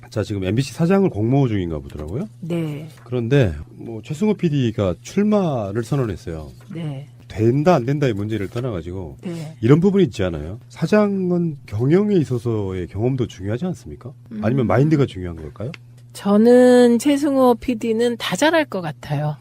자, 지금 MBC 사장을 공모 중인가 보더라고요. 네. 그런데 뭐 최승호 PD가 출마를 선언했어요. 네. 된다 안 된다의 문제를 떠나가지고 네. 이런 부분이 있지 않아요? 사장은 경영에 있어서의 경험도 중요하지 않습니까? 아니면 마인드가 중요한 걸까요? 저는 최승호 PD는 다 잘할 것 같아요.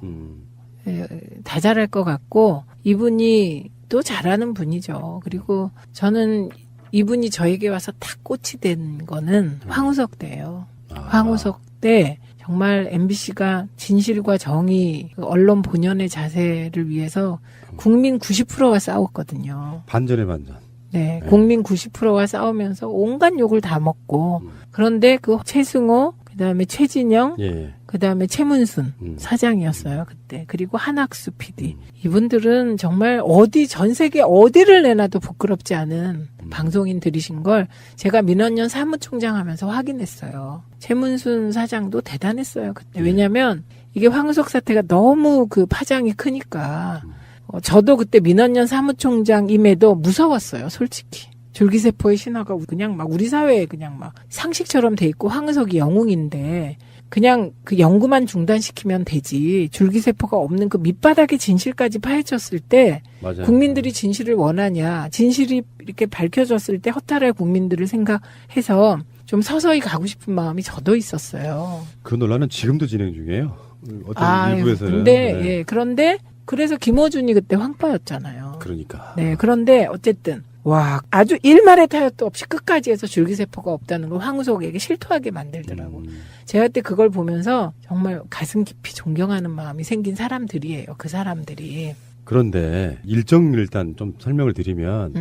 예, 다 잘할 것 같고 이분이 또 잘하는 분이죠. 그리고 저는 이분이 저에게 와서 딱 꽃이 된 거는 황우석 때예요. 황우석 때 정말 MBC가 진실과 정의, 그 언론 본연의 자세를 위해서 국민 90%가 싸웠거든요. 반전의 반전. 네, 국민 90%가 싸우면서 온갖 욕을 다 먹고 그런데 그 최승호, 그다음에 최진영, 예. 그다음에 최문순 사장이었어요 그때. 그리고 한학수 PD. 이분들은 정말 어디 전 세계 어디를 내놔도 부끄럽지 않은 방송인들이신 걸 제가 민원연 사무총장 하면서 확인했어요. 최문순 사장도 대단했어요 그때. 왜냐하면 이게 황우석 사태가 너무 그 파장이 크니까 저도 그때 민원연 사무총장임에도 무서웠어요 솔직히. 줄기세포의 신화가 그냥 막 우리 사회에 그냥 막 상식처럼 돼 있고 황우석이 영웅인데 그냥 그 연구만 중단시키면 되지 줄기세포가 없는 그 밑바닥의 진실까지 파헤쳤을 때 맞아요. 국민들이 진실을 원하냐 진실이 이렇게 밝혀졌을 때 허탈할 국민들을 생각해서 좀 서서히 가고 싶은 마음이 저도 있었어요. 그 논란은 지금도 진행 중이에요. 어떤 일부에서는. 근데 네. 예, 그런데 그래서 김어준이 그때 황파였잖아요. 그러니까. 네, 그런데 어쨌든 와 아주 일말의 타협도 없이 끝까지 해서 줄기세포가 없다는 걸 황우석에게 실토하게 만들더라고. 제가 그때 그걸 보면서 정말 가슴 깊이 존경하는 마음이 생긴 사람들이에요. 그 사람들이. 그런데 일정을 일단 좀 설명을 드리면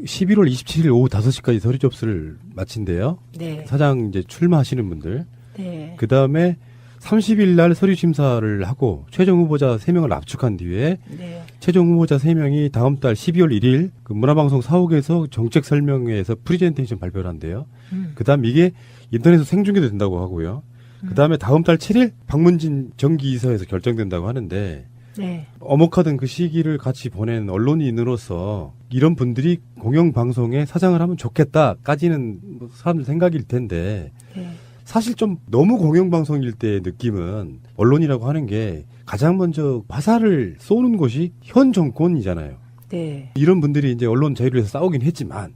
11월 27일 오후 5시까지 서류 접수를 마친대요. 네. 사장 이제 출마하시는 분들. 네. 그 다음에 30일 날 서류 심사를 하고 최종 후보자 3명을 압축한 뒤에 네. 최종 후보자 3명이 다음 달 12월 1일 그 문화방송 사옥에서 정책 설명회에서 프리젠테이션 발표를 한대요. 그 다음 이게 인터넷에서 생중계도 된다고 하고요. 그 다음에 다음 달 7일 박문진 정기이사에서 결정된다고 하는데 네. 어목하던 그 시기를 같이 보낸 언론인으로서 이런 분들이 공영방송에 사장을 하면 좋겠다까지는 뭐 사람들 생각일 텐데 네. 사실 좀 너무 공영방송일 때의 느낌은 언론이라고 하는 게 가장 먼저 화살을 쏘는 곳이 현 정권이잖아요. 네. 이런 분들이 이제 언론 자유를 위해서 싸우긴 했지만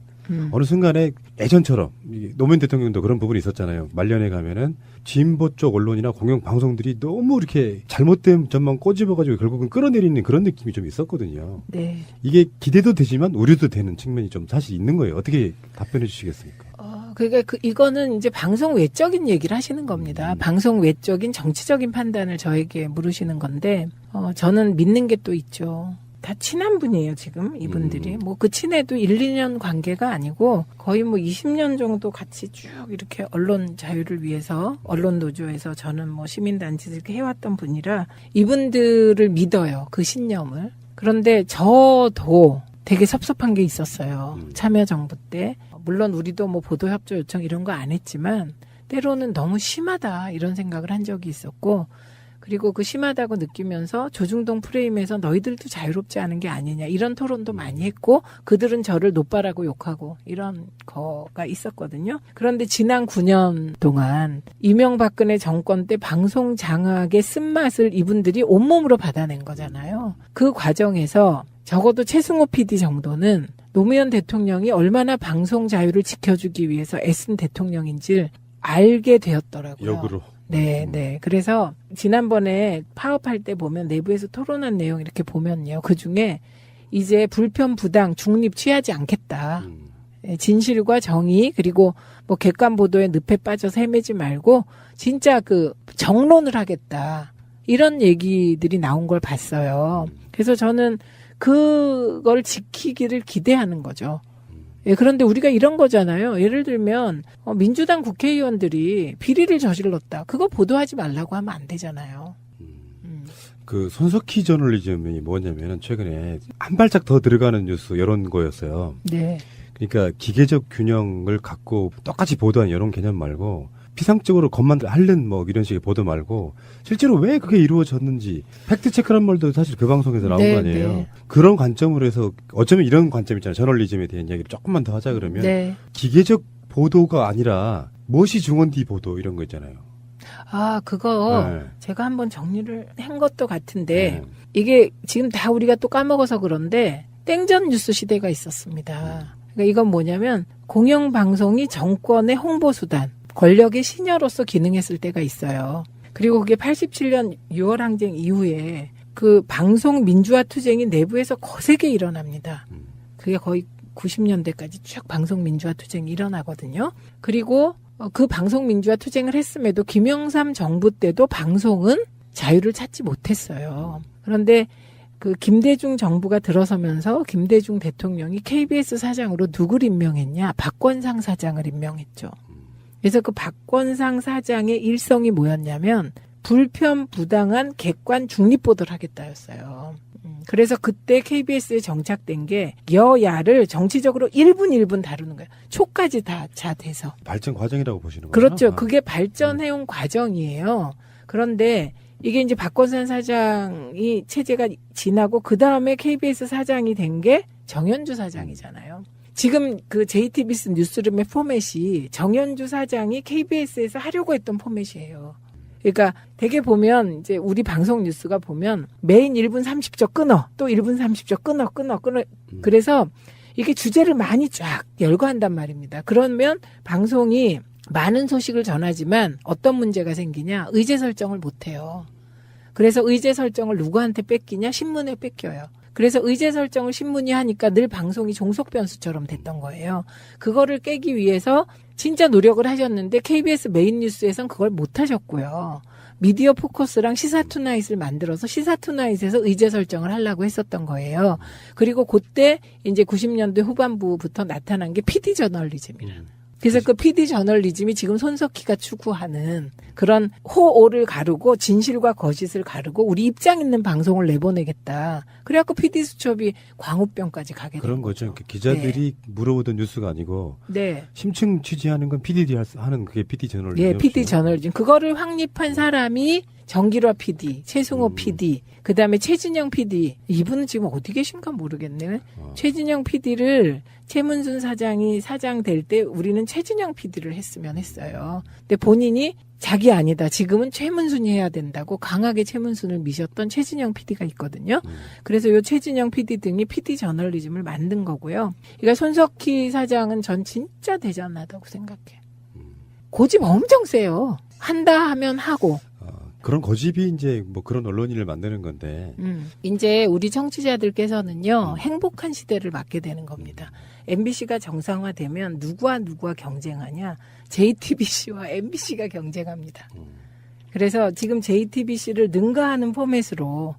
어느 순간에 예전처럼 노무현 대통령도 그런 부분이 있었잖아요. 말년에 가면은 진보 쪽 언론이나 공영방송들이 너무 이렇게 잘못된 점만 꼬집어가지고 결국은 끌어내리는 그런 느낌이 좀 있었거든요. 네. 이게 기대도 되지만 우려도 되는 측면이 좀 사실 있는 거예요. 어떻게 답변해 주시겠습니까? 그러니까 이거는 이제 방송 외적인 얘기를 하시는 겁니다. 방송 외적인 정치적인 판단을 저에게 물으시는 건데, 저는 믿는 게 또 있죠. 다 친한 분이에요, 지금, 이분들이. 뭐, 그 친해도 1, 2년 관계가 아니고, 거의 뭐 20년 정도 같이 쭉 이렇게 언론 자유를 위해서, 언론 노조에서 저는 뭐 시민단체에서 이렇게 해왔던 분이라, 이분들을 믿어요, 그 신념을. 그런데 저도 되게 섭섭한 게 있었어요. 참여정부 때. 물론 우리도 뭐 보도협조 요청 이런 거 안 했지만, 때로는 너무 심하다, 이런 생각을 한 적이 있었고, 그리고 그 심하다고 느끼면서 조중동 프레임에서 너희들도 자유롭지 않은 게 아니냐 이런 토론도 많이 했고 그들은 저를 노빠라고 욕하고 이런 거가 있었거든요. 그런데 지난 9년 동안 이명박근혜 정권 때 방송 장악의 쓴맛을 이분들이 온몸으로 받아낸 거잖아요. 그 과정에서 적어도 최승호 PD 정도는 노무현 대통령이 얼마나 방송 자유를 지켜주기 위해서 애쓴 대통령인지를 알게 되었더라고요. 역으로. 네, 네. 그래서 지난번에 파업할 때 보면 내부에서 토론한 내용 이렇게 보면요. 그 중에 이제 불편, 부당, 중립 취하지 않겠다. 진실과 정의 그리고 뭐 객관 보도에 늪에 빠져서 헤매지 말고 진짜 그 정론을 하겠다. 이런 얘기들이 나온 걸 봤어요. 그래서 저는 그걸 지키기를 기대하는 거죠. 예, 그런데 우리가 이런 거잖아요. 예를 들면 민주당 국회의원들이 비리를 저질렀다. 그거 보도하지 말라고 하면 안 되잖아요. 그 손석희 저널리즘이 뭐냐면은 최근에 한 발짝 더 들어가는 뉴스 이런 거였어요. 네. 그러니까 기계적 균형을 갖고 똑같이 보도한 이런 개념 말고 피상적으로 겉만 핥는 뭐 이런 식의 보도 말고 실제로 왜 그게 이루어졌는지 팩트 체크란 말도 사실 그 방송에서 나온 네, 거 아니에요. 네. 그런 관점으로 해서 어쩌면 이런 관점 있잖아요. 저널리즘에 대한 이야기를 조금만 더 하자 그러면 네. 기계적 보도가 아니라 무엇이 중원디 보도 이런 거 있잖아요. 아, 그거 네. 제가 한번 정리를 한 것도 같은데 네. 이게 지금 다 우리가 또 까먹어서 그런데 땡전 뉴스 시대가 있었습니다. 그러니까 이건 뭐냐면 공영방송이 정권의 홍보수단, 권력의 시녀로서 기능했을 때가 있어요. 그리고 그게 87년 6월 항쟁 이후에 그 방송 민주화 투쟁이 내부에서 거세게 일어납니다. 그게 거의 90년대까지 쭉 방송 민주화 투쟁이 일어나거든요. 그리고 그 방송 민주화 투쟁을 했음에도 김영삼 정부 때도 방송은 자유를 찾지 못했어요. 그런데 그 김대중 정부가 들어서면서 김대중 대통령이 KBS 사장으로 누굴 임명했냐? 박권상 사장을 임명했죠. 그래서 그 박권상 사장의 일성이 뭐였냐면 불편, 부당한, 객관, 중립보도를 하겠다였어요. 그래서 그때 KBS에 정착된 게 여야를 정치적으로 1분 1분 다루는 거예요. 초까지 다 돼서. 발전 과정이라고 보시는 거죠? 그렇죠. 그게 발전해온 과정이에요. 그런데 이게 이제 박권산 사장이 체제가 지나고 그 다음에 KBS 사장이 된 게 정현주 사장이잖아요. 지금 그 JTBC 뉴스룸의 포맷이 정현주 사장이 KBS에서 하려고 했던 포맷이에요. 그러니까 되게 보면 이제 우리 방송 뉴스가 보면 메인 1분 30초 끊어. 또 1분 30초 끊어. 그래서 이게 주제를 많이 쫙 열거한단 말입니다. 그러면 방송이 많은 소식을 전하지만 어떤 문제가 생기냐? 의제 설정을 못 해요. 그래서 의제 설정을 누구한테 뺏기냐? 신문에 뺏겨요. 그래서 의제 설정을 신문이 하니까 늘 방송이 종속 변수처럼 됐던 거예요. 그거를 깨기 위해서 진짜 노력을 하셨는데 KBS 메인 뉴스에선 그걸 못 하셨고요. 미디어 포커스랑 시사투나잇을 만들어서 시사투나잇에서 의제 설정을 하려고 했었던 거예요. 그리고 그때 이제 90년대 후반부부터 나타난 게 PD 저널리즘이라는. 그래서 그 PD 저널리즘이 지금 손석희가 추구하는 그런 호오를 가르고 진실과 거짓을 가르고 우리 입장 있는 방송을 내보내겠다. 그래갖고 PD 수첩이 광우병까지 가게 된 그런 거죠. 그러니까 기자들이 물어보던 뉴스가 아니고 네. 심층 취재하는 건 PD들이 하는 그게 PD 저널리즘. 예, PD 저널리즘. 그거를 확립한 사람이 정기화 PD, 최승호 PD, 그 다음에 최진영 PD. 이분은 지금 어디 계신가 모르겠네. 최진영 PD를 최문순 사장이 사장 될 때 우리는 최진영 PD를 했으면 했어요. 근데 본인이 자기 아니다. 지금은 최문순이 해야 된다고 강하게 최문순을 미셨던 최진영 PD가 있거든요. 그래서 요 최진영 PD 등이 PD 저널리즘을 만든 거고요. 그러니까 손석희 사장은 전 진짜 대단하다고 생각해. 고집 엄청 세요. 한다 하면 하고. 그런 고집이 이제 뭐 그런 언론인을 만드는 건데. 이제 우리 청취자들께서는요, 행복한 시대를 맞게 되는 겁니다. MBC가 정상화되면 누구와 경쟁하냐? JTBC와 MBC가 경쟁합니다. 그래서 지금 JTBC를 능가하는 포맷으로,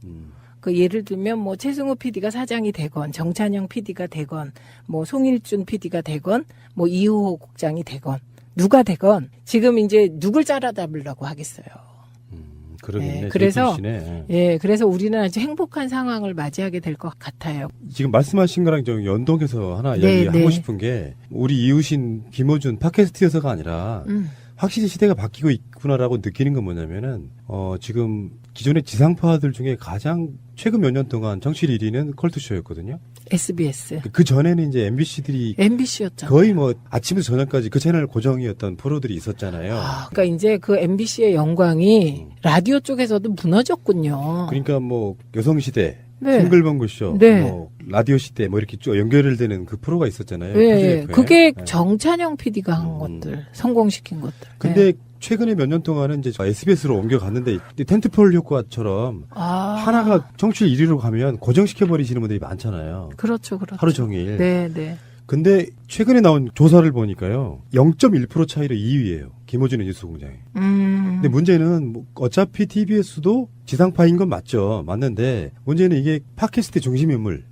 그 예를 들면 뭐 최승호 PD가 사장이 되건, 정찬영 PD가 되건, 뭐 송일준 PD가 되건, 뭐 이우호 국장이 되건, 누가 되건, 지금 이제 누굴 짜라잡으려고 하겠어요. 그러겠네. 네, 그래서 JTBC네. 예, 그래서 우리는 아주 행복한 상황을 맞이하게 될 것 같아요. 지금 말씀하신 거랑 좀 연동해서 하나 네, 이야기하고 네. 싶은 게 우리 이웃인 김어준 팟캐스트여서가 아니라 확실히 시대가 바뀌고 있구나라고 느끼는 건 뭐냐면은 지금 기존의 지상파들 중에 가장 최근 몇 년 동안 정치 1위는 컬투쇼였거든요. SBS, 그 전에는 이제 MBC들이 MBC였잖아요. 거의 뭐 아침부터 저녁까지 그 채널 고정이었던 프로들이 있었잖아요. 그러니까 이제 그 MBC의 영광이 라디오 쪽에서도 무너졌군요. 그러니까 뭐 여성시대, 네. 싱글벙글쇼, 네. 뭐 라디오 시대 뭐 이렇게 쭉 연결되는 그 프로가 있었잖아요. 예, 표준FM. 그게 네. 정찬영 PD가 한 것들, 성공시킨 것들. 근데 네. 최근에 몇 년 동안은 이제 SBS로 옮겨갔는데 텐트폴 효과처럼 하나가 청취율 1위로 가면 고정시켜버리시는 분들이 많잖아요. 그렇죠. 하루 종일. 네, 네. 근데 최근에 나온 조사를 보니까요. 0.1% 차이로 2위예요. 김어준의 뉴스공장이. 근데 문제는 뭐 어차피 TBS도 지상파인 건 맞죠. 맞는데 문제는 이게 팟캐스트 중심 인물.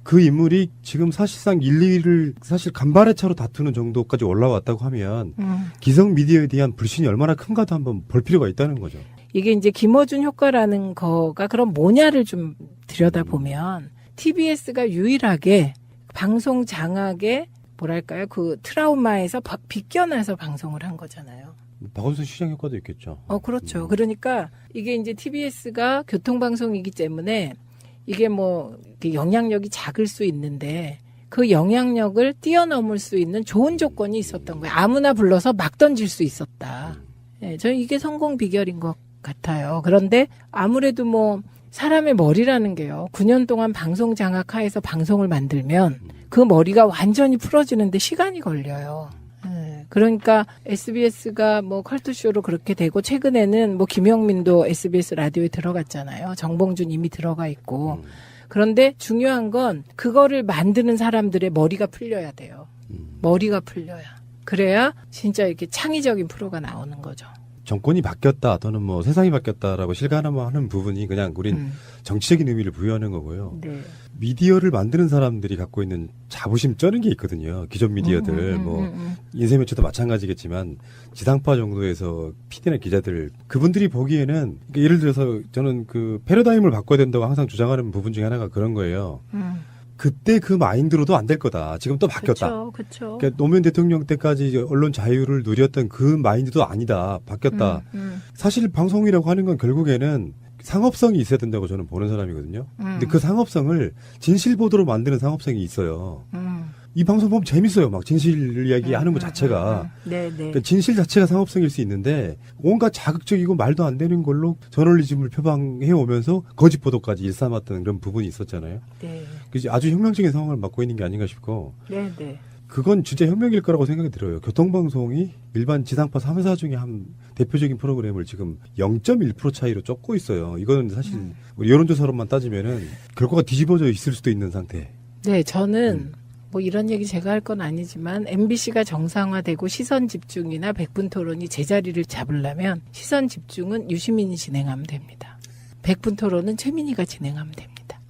그 인물이 지금 사실상 1, 2위를 사실 간발의 차로 다투는 정도까지 올라왔다고 하면 기성 미디어에 대한 불신이 얼마나 큰가도 한번 볼 필요가 있다는 거죠. 이게 이제 김어준 효과라는 거가 그럼 뭐냐를 좀 들여다보면 TBS가 유일하게 방송 장악의 뭐랄까요? 그 트라우마에서 비껴나서 방송을 한 거잖아요. 박원순 시장 효과도 있겠죠. 그렇죠. 그러니까 이게 이제 TBS가 교통방송이기 때문에 이게 뭐 영향력이 작을 수 있는데 그 영향력을 뛰어넘을 수 있는 좋은 조건이 있었던 거예요. 아무나 불러서 막 던질 수 있었다. 예, 저는 이게 성공 비결인 것 같아요. 그런데 아무래도 뭐 사람의 머리라는 게요. 9년 동안 방송 장악하에서 방송을 만들면 그 머리가 완전히 풀어지는데 시간이 걸려요. 예, 그러니까 SBS가 뭐 컬투쇼로 그렇게 되고 최근에는 뭐 김영민도 SBS 라디오에 들어갔잖아요. 정봉준 이미 들어가 있고. 그런데 중요한 건 그거를 만드는 사람들의 머리가 풀려야 돼요. 머리가 풀려야. 그래야 진짜 이렇게 창의적인 프로가 나오는 거죠. 정권이 바뀌었다 또는 뭐 세상이 바뀌었다라고 실감하는 부분이 그냥 우린 정치적인 의미를 부여하는 거고요. 네. 미디어를 만드는 사람들이 갖고 있는 자부심 쩌는 게 있거든요. 기존 미디어들 뭐 인쇄매체도 마찬가지겠지만 지상파 정도에서 PD나 기자들 그분들이 보기에는 그러니까 예를 들어서 저는 그 패러다임을 바꿔야 된다고 항상 주장하는 부분 중에 하나가 그런 거예요. 그때 그 마인드로도 안 될 거다. 지금 또 바뀌었다. 그렇죠. 그러니까 노무현 대통령 때까지 언론 자유를 누렸던 그 마인드도 아니다. 바뀌었다. 사실 방송이라고 하는 건 결국에는 상업성이 있어야 된다고 저는 보는 사람이거든요. 근데 그 상업성을 진실 보도로 만드는 상업성이 있어요. 이 방송 보면 재밌어요. 막 진실 이야기 하는 것 자체가. 네, 네. 그러니까 진실 자체가 상업성일 수 있는데 온갖 자극적이고 말도 안 되는 걸로 저널리즘을 표방해 오면서 거짓 보도까지 일삼았던 그런 부분이 있었잖아요. 네. 그래서 아주 혁명적인 상황을 맡고 있는 게 아닌가 싶고 네, 네. 그건 진짜 혁명일 거라고 생각이 들어요. 교통방송이 일반 지상파 3회사 중에 한 대표적인 프로그램을 지금 0.1% 차이로 쫓고 있어요. 이거는 사실 우리 여론조사로만 따지면은 결과가 뒤집어져 있을 수도 있는 상태. 네, 저는 뭐 이런 얘기 제가 할 건 아니지만 MBC가 정상화되고 시선 집중이나 백분 토론이 제자리를 잡으려면 시선 집중은 유시민이 진행하면 됩니다. 백분 토론은 최민희가 진행하면 됩니다.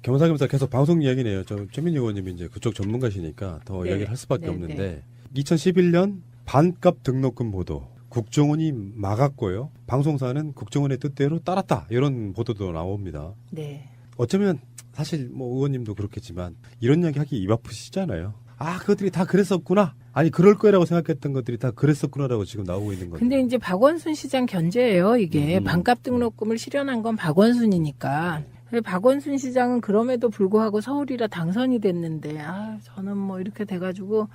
겸사겸사 계속 방송 이야기네요. 저 최민희 의원님이 이제 그쪽 전문가시니까 더 네. 이야기를 할 수밖에 네, 없는데 2011년 반값 등록금 보도 국정원이 막았고요. 방송사는 국정원의 뜻대로 따랐다. 이런 보도도 나옵니다. 네. 어쩌면 사실 뭐 의원님도 그렇겠지만 이런 이야기 하기 입 아프시잖아요. 아, 그것들이 다 그랬었구나. 아니 그럴 거라고 생각했던 것들이 다 그랬었구나라고 지금 나오고 있는 건데. 근데 이제 박원순 시장 견제예요. 이게 반값 등록금을 실현한 건 박원순이니까. 박원순 시장은 그럼에도 불구하고 서울이라 당선이 됐는데 저는 뭐 이렇게 돼가지고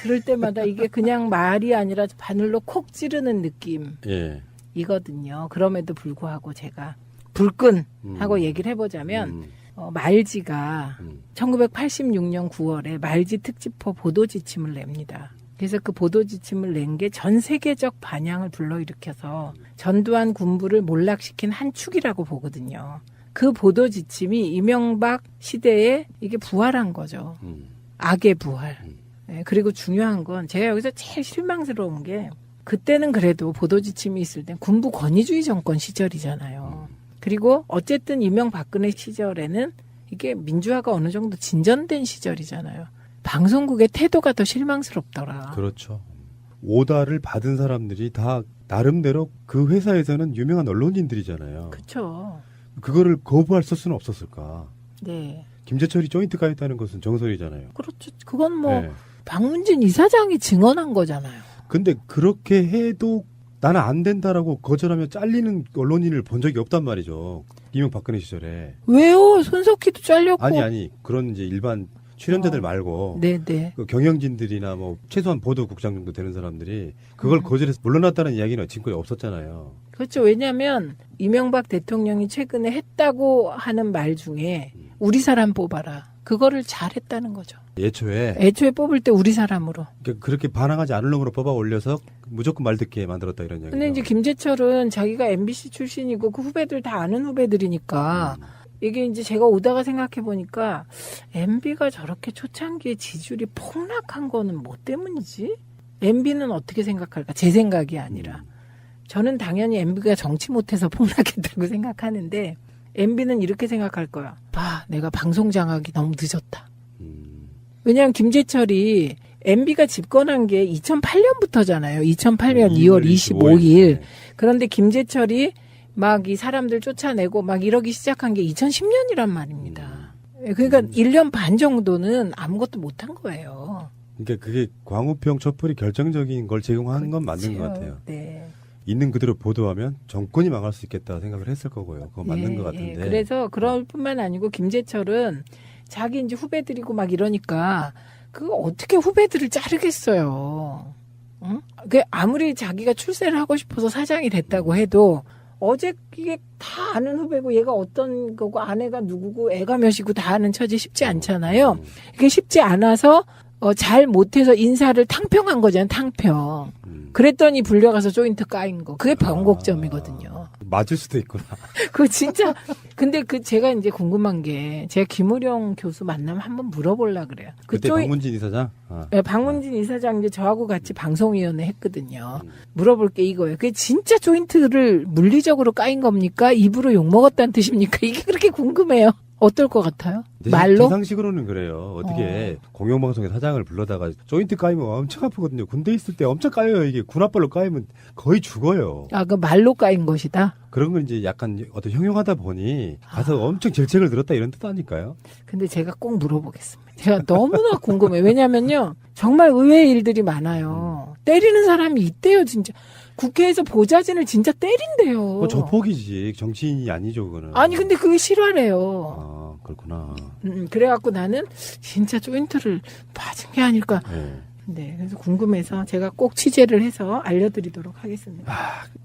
들을 때마다 이게 그냥 말이 아니라 바늘로 콕 찌르는 느낌이거든요. 예. 그럼에도 불구하고 제가 불끈하고 얘기를 해보자면 말지가 1986년 9월에 말지 특집호 보도 지침을 냅니다. 그래서 그 보도 지침을 낸 게 전 세계적 반향을 불러일으켜서 전두환 군부를 몰락시킨 한 축이라고 보거든요. 그 보도 지침이 이명박 시대에 이게 부활한 거죠. 악의 부활. 네, 그리고 중요한 건 제가 여기서 제일 실망스러운 게 그때는 그래도 보도 지침이 있을 땐 군부 권위주의 정권 시절이잖아요. 그리고 어쨌든 이명박근혜 시절에는 이게 민주화가 어느 정도 진전된 시절이잖아요. 방송국의 태도가 더 실망스럽더라. 그렇죠. 오다를 받은 사람들이 다 나름대로 그 회사에서는 유명한 언론인들이잖아요. 그렇죠. 그거를 거부할 수는 없었을까. 네. 김재철이 조인트 가입했다는 것은 정설이잖아요. 그렇죠. 그건 뭐 네. 박문진 이사장이 증언한 거잖아요. 근데 그렇게 해도 나는 안 된다라고 거절하며 잘리는 언론인을 본 적이 없단 말이죠. 이명박근혜 시절에. 왜요? 손석희도 잘렸고. 아니 그런 이제 일반 출연자들 말고 네네. 그 경영진들이나 뭐 최소한 보도국장 정도 되는 사람들이 그걸 거절해서 물러났다는 이야기는 지금까지 없었잖아요. 그렇죠. 왜냐하면 이명박 대통령이 최근에 했다고 하는 말 중에 우리 사람 뽑아라. 그거를 잘했다는 거죠. 애초에 뽑을 때 우리 사람으로. 그러니까 그렇게 반항하지 않을 놈으로 뽑아 올려서 무조건 말 듣게 만들었다 이런 이야기. 근데 이제 김재철은 자기가 MBC 출신이고 그 후배들 다 아는 후배들이니까 이게 이제 제가 오다가 생각해 보니까 MB가 저렇게 초창기에 지지율이 폭락한 거는 뭐 때문이지? MB는 어떻게 생각할까? 제 생각이 아니라. 저는 당연히 MB가 정치 못해서 폭락했다고 생각하는데 MB는 이렇게 생각할 거야. 내가 방송 장악이 너무 늦었다. 왜냐하면 김재철이 MB가 집권한 게 2008년부터잖아요. 2008년 2월 25일. 그런데 김재철이 막 이 사람들 쫓아내고 막 이러기 시작한 게 2010년이란 말입니다. 그러니까 1년 반 정도는 아무것도 못한 거예요. 그러니까 그게 광우병 촛불이 결정적인 걸 제공하는 건 맞는 것 같아요. 네. 있는 그대로 보도하면 정권이 망할 수 있겠다 생각을 했을 거고요. 그거 맞는 것 같은데. 그래서 그럴 뿐만 아니고 김재철은 자기 이제 후배들이고 막 이러니까 그거 어떻게 후배들을 자르겠어요. 응? 그 아무리 자기가 출세를 하고 싶어서 사장이 됐다고 해도 어제 이게 다 아는 후배고 얘가 어떤 거고 아내가 누구고 애가 몇이고 다 아는 처지 쉽지 않잖아요. 이게 쉽지 않아서 잘 못해서 인사를 탕평한 거잖아요. 탕평. 그랬더니 불려가서 조인트 까인 거. 그게 변곡점이거든요. 맞을 수도 있구나. 그거 진짜 근데 제가 이제 궁금한 게 제가 김우령 교수 만나면 한번 물어보려 그래요. 그때 박문진 이사장? 네, 박문진 이사장 이제 저하고 같이 방송위원회 했거든요. 물어볼 게 이거예요. 그게 진짜 조인트를 물리적으로 까인 겁니까? 입으로 욕 먹었다는 뜻입니까? 이게 그렇게 궁금해요. 어떨 것 같아요? 말로? 제 상식으로는 그래요. 어떻게 공영방송의 사장을 불러다가 조인트 까이면 엄청 아프거든요. 군대 있을 때 엄청 까여요. 이게 군합발로 까이면 거의 죽어요. 아, 그 말로 까인 것이다? 그런 건 이제 약간 어떤 형용하다 보니 가서 엄청 질책을 들었다 이런 뜻 아닐까요? 근데 제가 꼭 물어보겠습니다. 제가 너무나 궁금해요. 왜냐면요. 정말 의외의 일들이 많아요. 때리는 사람이 있대요, 진짜. 국회에서 보좌진을 진짜 때린대요. 조폭이지. 정치인이 아니죠, 그거는. 아니, 근데 그게 실화래요. 아, 그렇구나. 그래갖고 나는 진짜 조인트를 맞은 게 아닐까. 네. 네, 그래서 궁금해서 제가 꼭 취재를 해서 알려드리도록 하겠습니다.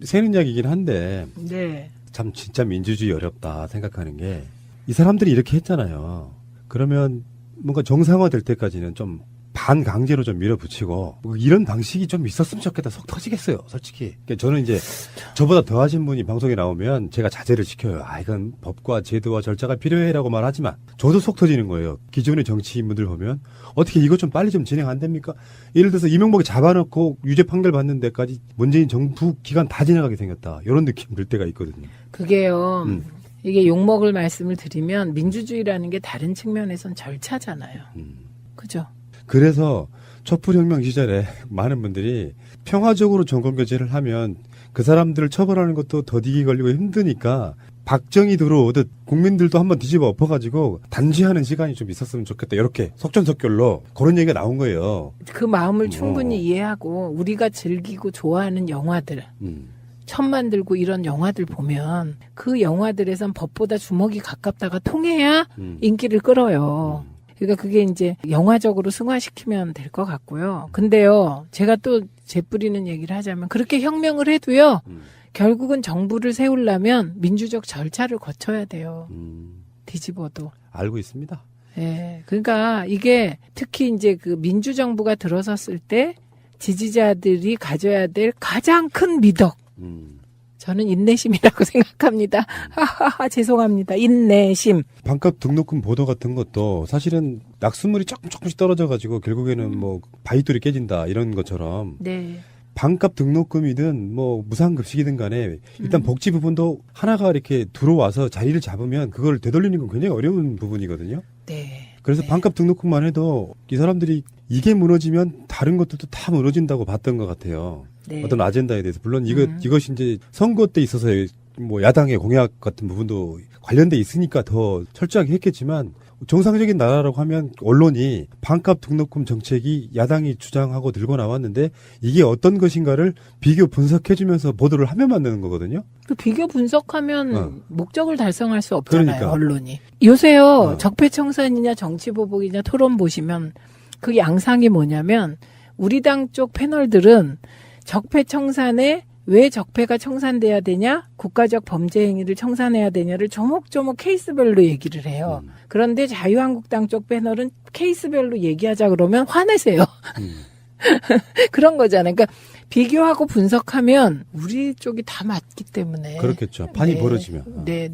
새는 이야기긴 한데, 네. 참 진짜 민주주의 어렵다 생각하는 게, 이 사람들이 이렇게 했잖아요. 그러면 뭔가 정상화 될 때까지는 좀 반강제로 좀 밀어붙이고 뭐 이런 방식이 좀 있었으면 좋겠다. 속 터지겠어요, 솔직히. 그러니까 저는 이제 저보다 더 하신 분이 방송에 나오면 제가 자제를 시켜요. 아, 이건 법과 제도와 절차가 필요해라고 말하지만 저도 속 터지는 거예요. 기존의 정치인분들 보면 어떻게 이거 좀 빨리 좀 진행 안 됩니까? 예를 들어서 이명박이 잡아놓고 유죄 판결 받는 데까지 문재인 정부 기간 다 지나가게 생겼다. 이런 느낌 들 때가 있거든요. 그게요. 이게 욕먹을 말씀을 드리면 민주주의라는 게 다른 측면에선 절차잖아요. 그죠? 그래서 촛불혁명 시절에 많은 분들이 평화적으로 정권교체를 하면 그 사람들을 처벌하는 것도 더디게 걸리고 힘드니까 박정희 들어오듯 국민들도 한번 뒤집어 엎어가지고 단죄하는 시간이 좀 있었으면 좋겠다. 이렇게 속전속결로 그런 얘기가 나온 거예요. 그 마음을 충분히 이해하고 우리가 즐기고 좋아하는 영화들 처음 만들고 이런 영화들 보면 그 영화들에선 법보다 주먹이 가깝다가 통해야 인기를 끌어요. 그러니까 그게 이제 영화적으로 승화시키면 될 것 같고요. 근데요, 제가 또 재뿌리는 얘기를 하자면 그렇게 혁명을 해도요, 결국은 정부를 세우려면 민주적 절차를 거쳐야 돼요. 뒤집어도. 알고 있습니다. 예. 그러니까 이게 특히 이제 그 민주정부가 들어섰을 때 지지자들이 가져야 될 가장 큰 미덕. 저는 인내심이라고 생각합니다. 하하하, 죄송합니다. 인내심. 반값 등록금 보도 같은 것도 사실은 낙수물이 조금씩 떨어져가지고 결국에는 뭐 바위돌이 깨진다 이런 것처럼 네. 반값 등록금이든 뭐 무상급식이든 간에 일단 복지 부분도 하나가 이렇게 들어와서 자리를 잡으면 그걸 되돌리는 건 굉장히 어려운 부분이거든요. 네. 그래서 네. 반값 등록금만 해도 이 사람들이 이게 무너지면 다른 것들도 다 무너진다고 봤던 것 같아요. 네. 어떤 아젠다에 대해서. 물론 이것이 이제 선거 때 있어서 뭐 야당의 공약 같은 부분도 관련돼 있으니까 더 철저하게 했겠지만 정상적인 나라라고 하면 언론이 반값 등록금 정책이 야당이 주장하고 들고 나왔는데 이게 어떤 것인가를 비교 분석해주면서 보도를 하면 만드는 거거든요. 그 비교 분석하면 목적을 달성할 수 없잖아요. 그러니까. 언론이. 요새요. 적폐청산이냐 정치보복이냐 토론 보시면 그 양상이 뭐냐면 우리 당 쪽 패널들은 적폐청산에 왜 적폐가 청산돼야 되냐? 국가적 범죄 행위를 청산해야 되냐를 조목조목 케이스별로 얘기를 해요. 그런데 자유한국당 쪽 패널은 케이스별로 얘기하자 그러면 화내세요. 그런 거잖아요. 그러니까 비교하고 분석하면 우리 쪽이 다 맞기 때문에. 그렇겠죠. 판이 네. 벌어지면. 네.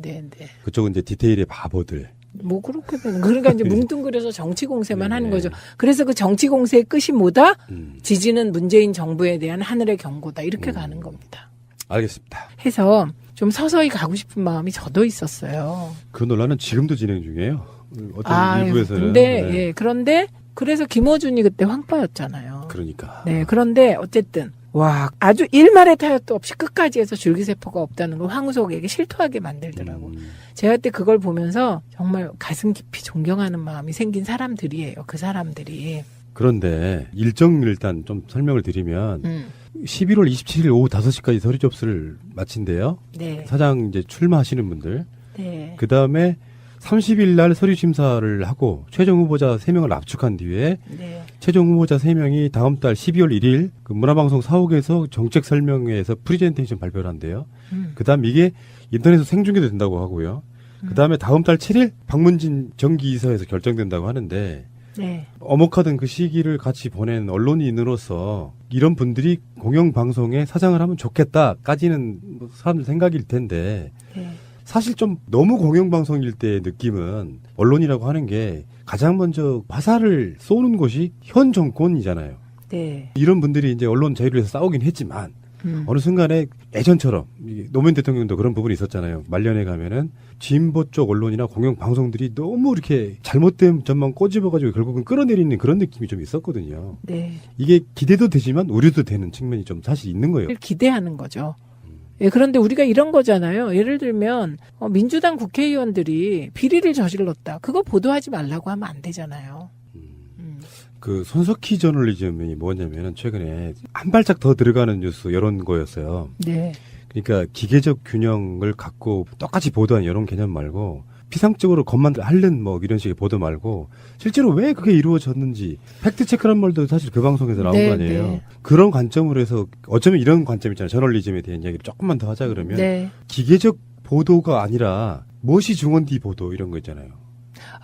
그쪽은 이제 디테일의 바보들. 뭐 그렇게 되는. 그러니까 이제 뭉뚱그려서 정치 공세만 네. 하는 거죠. 그래서 그 정치 공세의 끝이 뭐다? 지지는 문재인 정부에 대한 하늘의 경고다. 이렇게 가는 겁니다. 알겠습니다. 해서 좀 서서히 가고 싶은 마음이 저도 있었어요. 그 논란은 지금도 진행 중이에요. 어떤 일부에서는. 근데 네. 예, 그런데 그래서 김어준이 그때 황파였잖아요. 그러니까. 네, 그런데 어쨌든 와 아주 일말의 타협도 없이 끝까지 해서 줄기세포가 없다는 걸 황우석에게 실토하게 만들더라고. 제가 그때 그걸 보면서 정말 가슴 깊이 존경하는 마음이 생긴 사람들이에요. 그 사람들이. 그런데 일정 일단 좀 설명을 드리면 11월 27일 오후 5시까지 서류 접수를 마친대요. 네. 사장 이제 출마하시는 분들. 네. 그 다음에 30일 날 서류 심사를 하고 최종 후보자 3명을 압축한 뒤에 네. 최종 후보자 3명이 다음 달 12월 1일 그 문화방송 사옥에서 정책 설명회에서 프리젠테이션 발표를 한대요. 그다음 이게 인터넷에서 생중계도 된다고 하고요. 그다음에 다음 달 7일 박문진 정기이사에서 결정된다고 하는데 네. 어목하던 그 시기를 같이 보낸 언론인으로서 이런 분들이 공영방송에 사장을 하면 좋겠다까지는 뭐 사람들 생각일 텐데 네. 사실 좀 너무 공영방송일 때의 느낌은 언론이라고 하는 게 가장 먼저 화살을 쏘는 곳이 현 정권이잖아요. 네. 이런 분들이 이제 언론 자유를 위해서 싸우긴 했지만 어느 순간에 예전처럼 노무현 대통령도 그런 부분이 있었잖아요. 말년에 가면은 진보 쪽 언론이나 공영방송들이 너무 이렇게 잘못된 점만 꼬집어가지고 결국은 끌어내리는 그런 느낌이 좀 있었거든요. 네. 이게 기대도 되지만 우려도 되는 측면이 좀 사실 있는 거예요. 기대하는 거죠. 예, 그런데 우리가 이런 거잖아요. 예를 들면 민주당 국회의원들이 비리를 저질렀다. 그거 보도하지 말라고 하면 안 되잖아요. 그 손석희 저널리즘이 뭐냐면은 최근에 한 발짝 더 들어가는 뉴스 이런 거였어요. 네. 그러니까 기계적 균형을 갖고 똑같이 보도한 이런 개념 말고 피상적으로 겉만 핥는 뭐 이런 식의 보도 말고 실제로 왜 그게 이루어졌는지 팩트 체크란 말도 사실 그 방송에서 나온 네, 거 아니에요. 네. 그런 관점으로 해서 어쩌면 이런 관점 있잖아요. 저널리즘에 대한 이야기를 조금만 더 하자 그러면 네. 기계적 보도가 아니라 무엇이 중원디 보도 이런 거 있잖아요.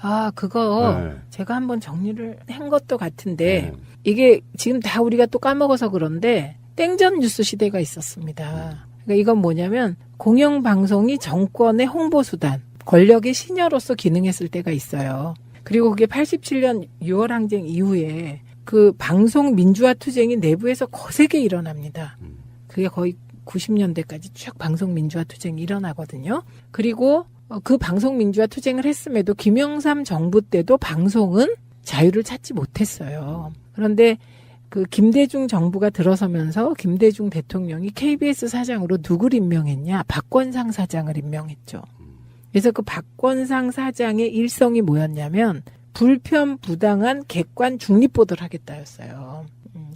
아, 그거 네. 제가 한번 정리를 한 것도 같은데 네. 이게 지금 다 우리가 또 까먹어서 그런데 땡전 뉴스 시대가 있었습니다. 그러니까 이건 뭐냐면 공영방송이 정권의 홍보수단, 권력의 시녀로서 기능했을 때가 있어요. 그리고 그게 87년 6월 항쟁 이후에 그 방송 민주화 투쟁이 내부에서 거세게 일어납니다. 그게 거의 90년대까지 쭉 방송 민주화 투쟁이 일어나거든요. 그리고 그 방송 민주화 투쟁을 했음에도 김영삼 정부 때도 방송은 자유를 찾지 못했어요. 그런데 그 김대중 정부가 들어서면서 김대중 대통령이 KBS 사장으로 누굴 임명했냐? 박권상 사장을 임명했죠. 그래서 그 박권상 사장의 일성이 뭐였냐면 불편, 부당한, 객관, 중립보도를 하겠다였어요.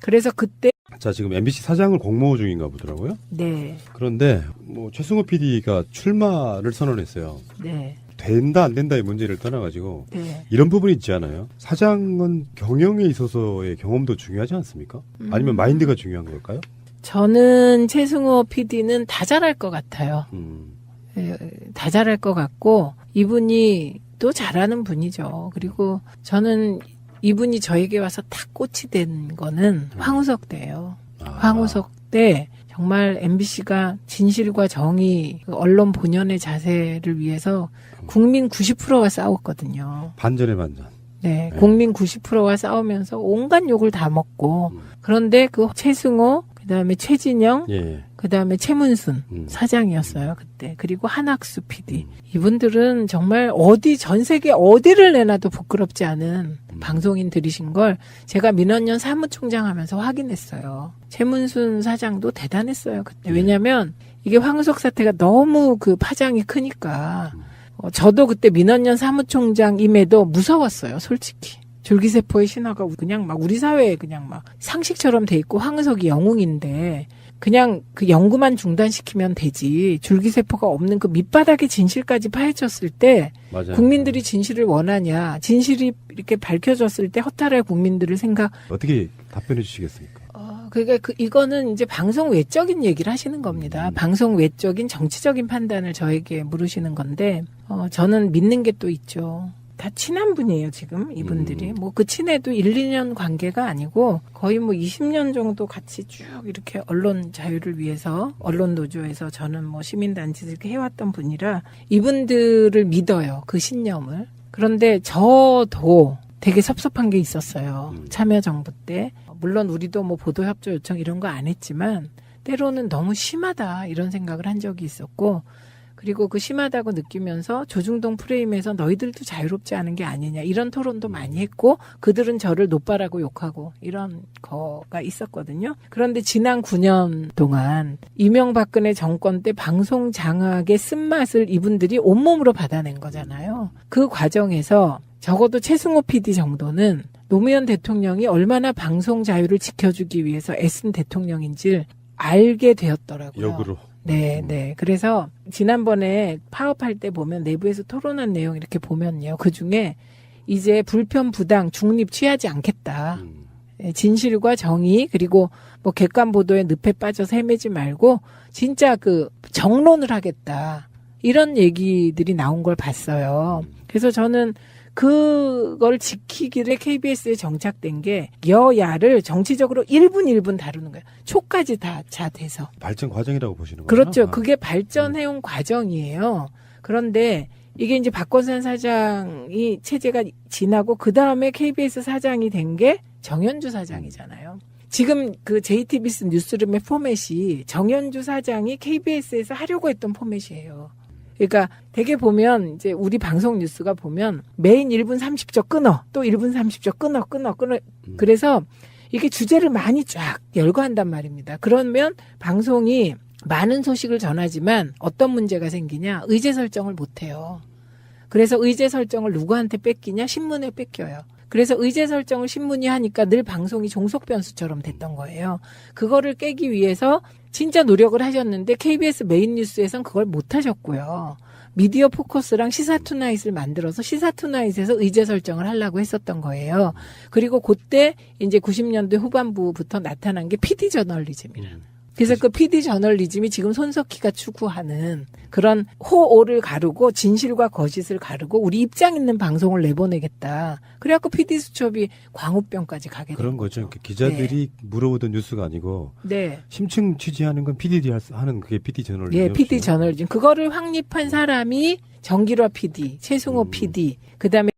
그래서 그때 자, 지금 MBC 사장을 공모 중인가 보더라고요. 네, 그런데 뭐 최승호 PD가 출마를 선언했어요. 네, 된다 안 된다의 문제를 떠나가지고 네. 이런 부분이 있지 않아요? 사장은 경영에 있어서의 경험도 중요하지 않습니까? 아니면 마인드가 중요한 걸까요? 저는 최승호 PD는 다 잘할 것 같아요. 다 잘할 것 같고 이분이 또 잘하는 분이죠. 그리고 저는 이분이 저에게 와서 탁 꽃이 된 거는 황우석 때예요. 황우석 때 정말 MBC가 진실과 정의, 언론 본연의 자세를 위해서 국민 90%와 싸웠거든요. 반전의 반전. 네, 국민 90%와 싸우면서 온갖 욕을 다 먹고 그런데 그 최승호, 그다음에 최진영, 예. 그다음에 최문순 사장이었어요 그때. 그리고 한학수 PD. 이분들은 정말 어디 전 세계 어디를 내놔도 부끄럽지 않은 방송인들이신 걸 제가 민원연 사무총장 하면서 확인했어요. 최문순 사장도 대단했어요 그때. 왜냐하면 이게 황우석 사태가 너무 그 파장이 크니까 저도 그때 민원연 사무총장임에도 무서웠어요 솔직히. 줄기세포의 신화가 그냥 막 우리 사회에 그냥 막 상식처럼 돼 있고 황우석이 영웅인데 그냥 그 연구만 중단시키면 되지 줄기세포가 없는 그 밑바닥의 진실까지 파헤쳤을 때 맞아요. 국민들이 진실을 원하냐 진실이 이렇게 밝혀졌을 때 허탈할 국민들을 생각 어떻게 답변해 주시겠습니까? 그러니까 이거는 이제 방송 외적인 얘기를 하시는 겁니다. 방송 외적인 정치적인 판단을 저에게 물으시는 건데 저는 믿는 게 또 있죠. 다 친한 분이에요, 지금, 이분들이. 뭐, 그 친해도 1, 2년 관계가 아니고, 거의 뭐 20년 정도 같이 쭉 이렇게 언론 자유를 위해서, 언론 노조에서 저는 뭐 시민단체에서 이렇게 해왔던 분이라, 이분들을 믿어요, 그 신념을. 그런데 저도 되게 섭섭한 게 있었어요. 참여정부 때. 물론 우리도 뭐 보도협조 요청 이런 거 안 했지만, 때로는 너무 심하다, 이런 생각을 한 적이 있었고, 그리고 그 심하다고 느끼면서 조중동 프레임에서 너희들도 자유롭지 않은 게 아니냐 이런 토론도 많이 했고 그들은 저를 노빠라고 욕하고 이런 거가 있었거든요. 그런데 지난 9년 동안 이명박근혜 정권 때 방송 장악의 쓴맛을 이분들이 온몸으로 받아낸 거잖아요. 그 과정에서 적어도 최승호 PD 정도는 노무현 대통령이 얼마나 방송 자유를 지켜주기 위해서 애쓴 대통령인지 알게 되었더라고요. 역으로. 네, 네. 그래서 지난번에 파업할 때 보면 내부에서 토론한 내용 이렇게 보면요. 그 중에 이제 불편, 부당, 중립 취하지 않겠다. 예, 진실과 정의 그리고 뭐 객관 보도에 늪에 빠져서 헤매지 말고 진짜 그 정론을 하겠다. 이런 얘기들이 나온 걸 봤어요. 그래서 저는 그걸 지키기를 KBS에 정착된 게 여야를 정치적으로 1분 1분 다루는 거예요. 초까지 다 돼서. 발전 과정이라고 보시는 거예요? 그렇죠. 그게 발전해온 과정이에요. 그런데 이게 이제 박건선 사장이 체제가 지나고 그 다음에 KBS 사장이 된 게 정현주 사장이잖아요. 지금 그 JTBC 뉴스룸의 포맷이 정현주 사장이 KBS에서 하려고 했던 포맷이에요. 그러니까 되게 보면 이제 우리 방송 뉴스가 보면 메인 1분 30초 끊어. 또 1분 30초 끊어. 그래서 이게 주제를 많이 쫙 열거한단 말입니다. 그러면 방송이 많은 소식을 전하지만 어떤 문제가 생기냐? 의제 설정을 못 해요. 그래서 의제 설정을 누구한테 뺏기냐? 신문에 뺏겨요. 그래서 의제 설정을 신문이 하니까 늘 방송이 종속 변수처럼 됐던 거예요. 그거를 깨기 위해서 진짜 노력을 하셨는데 KBS 메인 뉴스에선 그걸 못 하셨고요. 미디어 포커스랑 시사투나잇을 만들어서 시사투나잇에서 의제 설정을 하려고 했었던 거예요. 그리고 그때 이제 90년대 후반부부터 나타난 게 PD 저널리즘이라는. 그래서 그 PD 저널리즘이 지금 손석희가 추구하는 그런 호오를 가르고 진실과 거짓을 가르고 우리 입장 있는 방송을 내보내겠다. 그래갖고 PD 수첩이 광우병까지 가게 그런 된 거죠. 거죠. 기자들이 물어보던 뉴스가 아니고 네. 심층 취재하는 건 PD들이 하는 그게 PD 저널리즘. 예, PD 저널리즘. 그거를 확립한 사람이 정기화 PD, 최승호 PD, 그다음에